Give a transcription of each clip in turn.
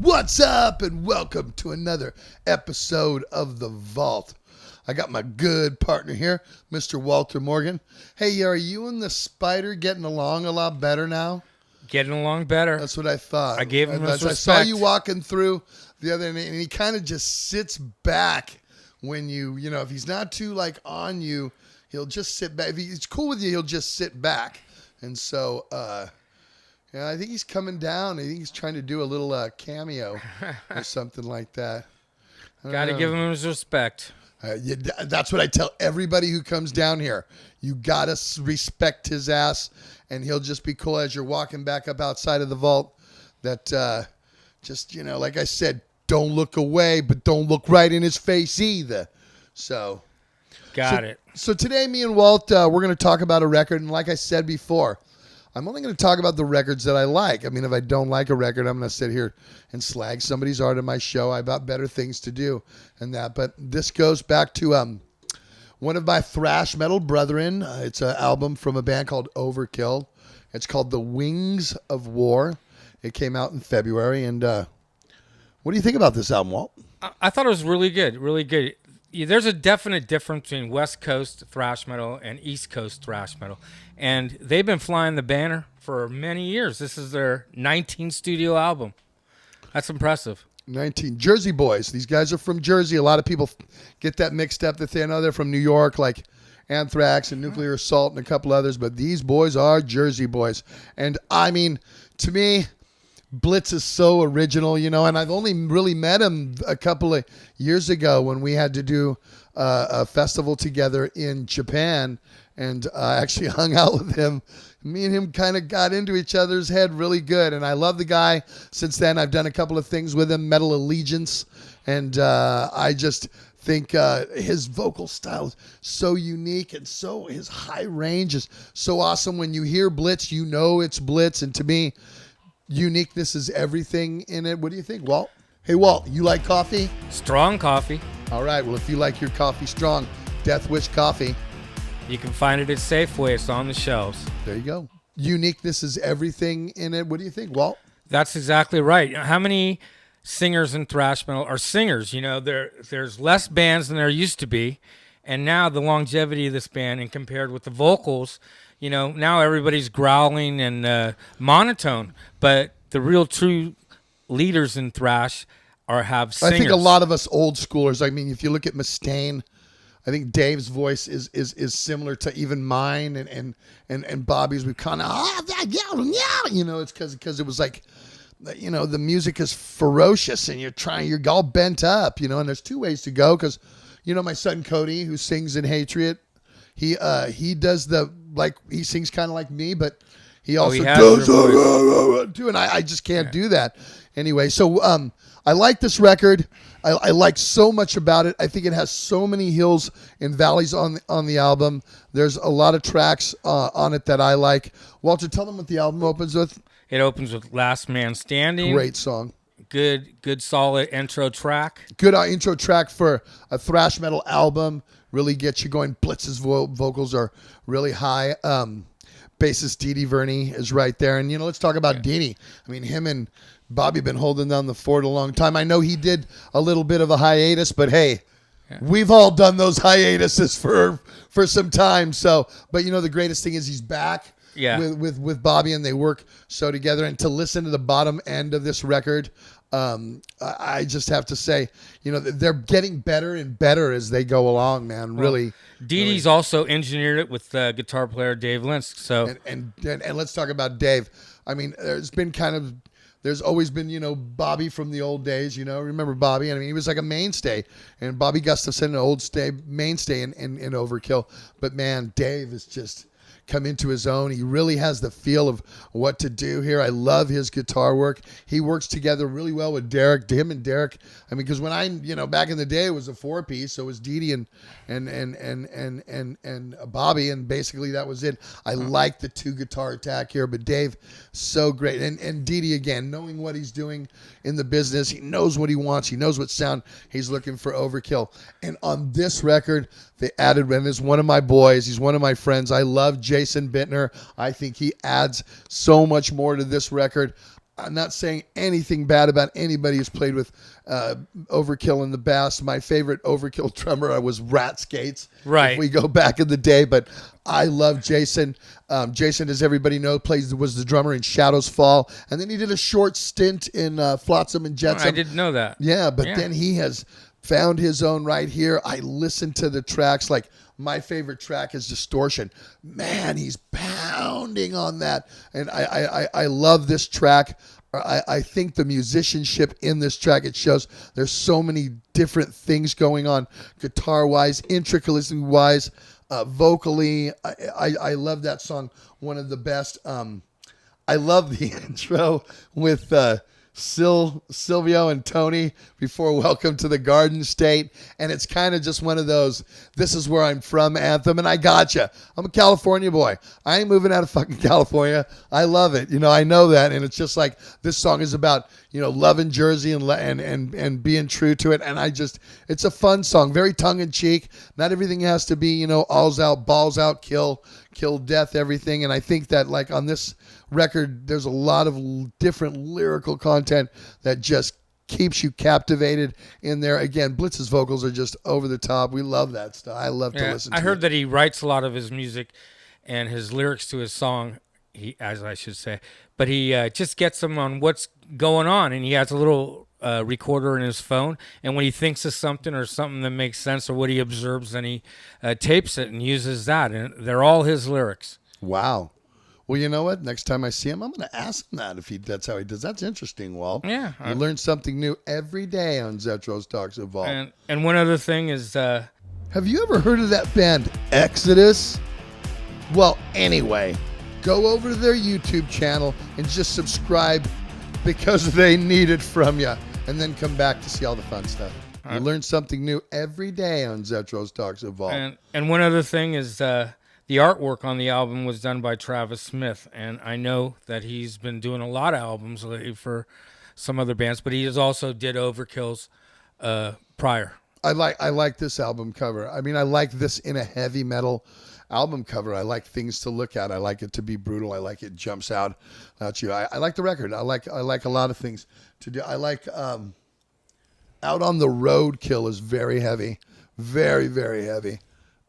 What's up, and welcome to another episode of The Vault. I got my good partner here, Mr. Walter Morgan. Hey, are you and the spider getting along a lot better now? Getting along better. That's what I thought. I gave him his I saw respect. you walking through the other day, and he kind of just sits back when if he's not too on you, he'll just sit back. If he's cool with you, he'll just sit back. And so, I think he's coming down. I think he's trying to do a little cameo or something like that. Got to give him his respect. That's what I tell everybody who comes down here. You got to respect his ass, and he'll just be cool as you're walking back up outside of the vault. That like I said, don't look away, but don't look right in his face either. So, Got it. So today, me and Walt, we're going to talk about a record, and like I said before, I'm only going to talk about the records that I like. I mean, if I don't like a record, I'm going to sit here and slag somebody's art in my show. I've got better things to do and that. But this goes back to one of my thrash metal brethren. It's an album from a band called Overkill. It's called The Wings of War. It came out in February. And what do you think about this album, Walt? I thought it was really good, really good. There's a definite difference between West Coast thrash metal and East Coast thrash metal. And they've been flying the banner for many years. This is their 19th studio album. That's impressive. 19. Jersey boys. These guys are from Jersey. A lot of people get that mixed up. That they know they're from New York, like Anthrax and Nuclear Assault and a couple others. But these boys are Jersey boys. And, I mean, to me, Blitz is so original, and I've only really met him a couple of years ago when we had to do a festival together in Japan, and I actually hung out with him. Me and him kind of got into each other's head really good, and I love the guy. Since then, I've done a couple of things with him, Metal Allegiance, and I just think his vocal style is so unique, and so his high range is so awesome. When you hear Blitz, you know it's Blitz, and to me, uniqueness is everything in it. What do you think, Walt? Hey, Walt, you like coffee? Strong coffee. All right. Well, if you like your coffee strong, Death Wish Coffee. You can find it at Safeway. It's on the shelves. There you go. Uniqueness is everything in it. What do you think, Walt? That's exactly right. How many singers in thrash metal are singers? There's less bands than there used to be. And now the longevity of this band, and compared with the vocals, now everybody's growling and monotone. But the real true leaders in thrash have singers. I think a lot of us old schoolers, I mean, if you look at Mustaine, I think Dave's voice is similar to even mine and Bobby's. We kind of, it's because it was like, the music is ferocious and you're all bent up, and there's two ways to go because, my son Cody, who sings in Hatred, he does he sings kind of like me, but he also does too, and I just can't do that. Anyway, so I like this record. I like so much about it. I think it has so many hills and valleys on the album. There's a lot of tracks on it that I like. Walter, tell them what the album opens with. It opens with Last Man Standing. Great song. Good solid intro track. Good intro track for a thrash metal album. Really gets you going. Blitz's vocals are really high. Bassist Dee Dee Verney is right there. And, let's talk about Dee Dee. I mean, him and Bobby been holding down the fort a long time. I know he did a little bit of a hiatus, but hey, we've all done those hiatuses for some time. So, but the greatest thing is he's back with Bobby, and they work so together. And to listen to the bottom end of this record, I just have to say, they're getting better and better as they go along, man. Really. Dee Dee's also engineered it with guitar player Dave Linsk. So and let's talk about Dave. I mean, there's always been, Bobby from the old days, remember Bobby? I mean, he was like a mainstay, and Bobby Gustafson, an mainstay in Overkill. But man, Dave is just come into his own. He really has the feel of what to do here. I love his guitar work. He works together really well with Derek. Him and Derek. I mean, because when back in the day, it was a 4-piece. So it was Dee Dee and Bobby, and basically that was it. I like the two guitar attack here, but Dave, so great. And Dee Dee, again, knowing what he's doing in the business, he knows what he wants. He knows what sound he's looking for. Overkill. And on this record, they added, and is one of my boys. He's one of my friends. I love Jason Bittner. I think he adds so much more to this record. I'm not saying anything bad about anybody who's played with Overkill in the past. My favorite Overkill drummer was Rat Skates. Right. If we go back in the day, but I love Jason. Jason, as everybody knows, was the drummer in Shadows Fall, and then he did a short stint in Flotsam and Oh, Jetsam. I didn't know that. Yeah, but then he has found his own right here. I listen to the tracks. Like, my favorite track is Distortion. Man, he's pounding on that. And I love this track. I think the musicianship in this track, it shows there's so many different things going on, guitar-wise, intricately-wise, vocally. I love that song, one of the best. I love the intro with Silvio and Tony before Welcome to the Garden State, and it's kind of just one of those "this is where I'm from" anthem. And I gotcha. I'm a California boy. I ain't moving out of fucking California. I love it. I know that, and it's just like this song is about loving Jersey and being true to it. And it's a fun song, very tongue in cheek. Not everything has to be all's out, balls out, kill, death, everything. And I think that like on this record, there's a lot of different lyrical content that just keeps you captivated in there. Again, Blitz's vocals are just over the top. We love that stuff. I love to listen to it. I heard that he writes a lot of his music and his lyrics to his song, as I should say, but he just gets them on what's going on, and he has a little recorder in his phone, and when he thinks of something or something that makes sense or what he observes, then he tapes it and uses that, and they're all his lyrics. Wow. Well, you know what? Next time I see him, I'm going to ask him that that's how he does. That's interesting, Walt. Yeah. You learn something new every day on Zetro's Talks of Vault. And one other thing is... have you ever heard of that band Exodus? Well, anyway, go over to their YouTube channel and just subscribe because they need it from you. And then come back to see all the fun stuff. You learn something new every day on Zetro's Talks of Vault. And one other thing is... the artwork on the album was done by Travis Smith, and I know that he's been doing a lot of albums lately for some other bands, but he has also did Overkill's prior. I like this album cover. I mean, I like this in a heavy metal album cover. I like things to look at. I like it to be brutal. I like it jumps out at you. I like the record. I like a lot of things to do. I like Out on the Road Kill is very heavy, very, very heavy.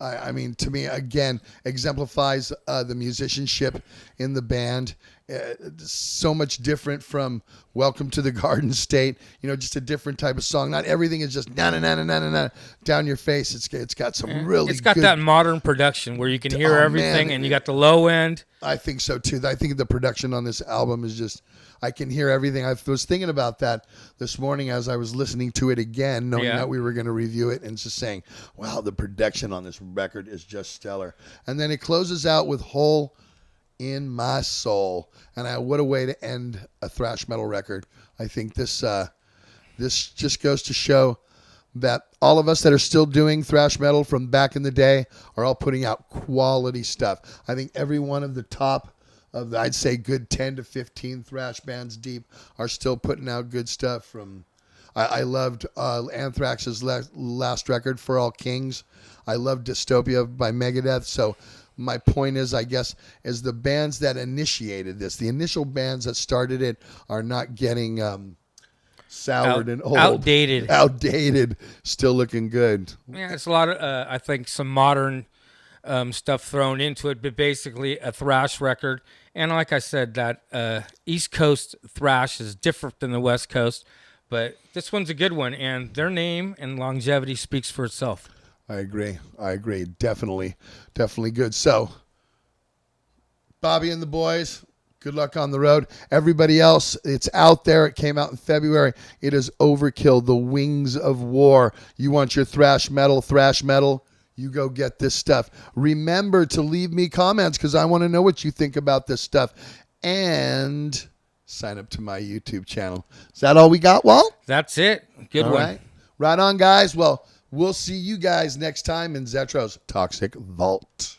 I mean, to me, again, exemplifies the musicianship in the band. So much different from Welcome to the Garden State. Just a different type of song. Not everything is just na na na na na na down your face. It's got some really. It's got good, that modern production where you can hear everything, and you got the low end. I think so too. I think the production on this album is just. I can hear everything. I was thinking about that this morning as I was listening to it again, knowing that we were going to review it, and just saying, wow, the production on this record is just stellar. And then it closes out with Hole in My Soul. And what a way to end a thrash metal record. I think this just goes to show that all of us that are still doing thrash metal from back in the day are all putting out quality stuff. I think every one of the top I'd say good 10 to 15 thrash bands deep are still putting out good stuff. I loved Anthrax's last record, For All Kings. I loved Dystopia by Megadeth. So my point is, I guess, is the bands that initiated this, the initial bands that started it, are not getting soured and old. Outdated, still looking good. Yeah, it's a lot of, I think, some modern stuff thrown into it, but basically a thrash record. And like I said, that East Coast thrash is different than the West Coast, but this one's a good one, and their name and longevity speaks for itself. I agree. Definitely good. So, Bobby and the boys, good luck on the road. Everybody else, it's out there. It came out in February. It is Overkill, The Wings of War. You want your thrash metal? You go get this stuff. Remember to leave me comments because I want to know what you think about this stuff. And sign up to my YouTube channel. Is that all we got, Walt? That's it. Good one. Right. Right on, guys. Well, we'll see you guys next time in Zetro's Toxic Vault.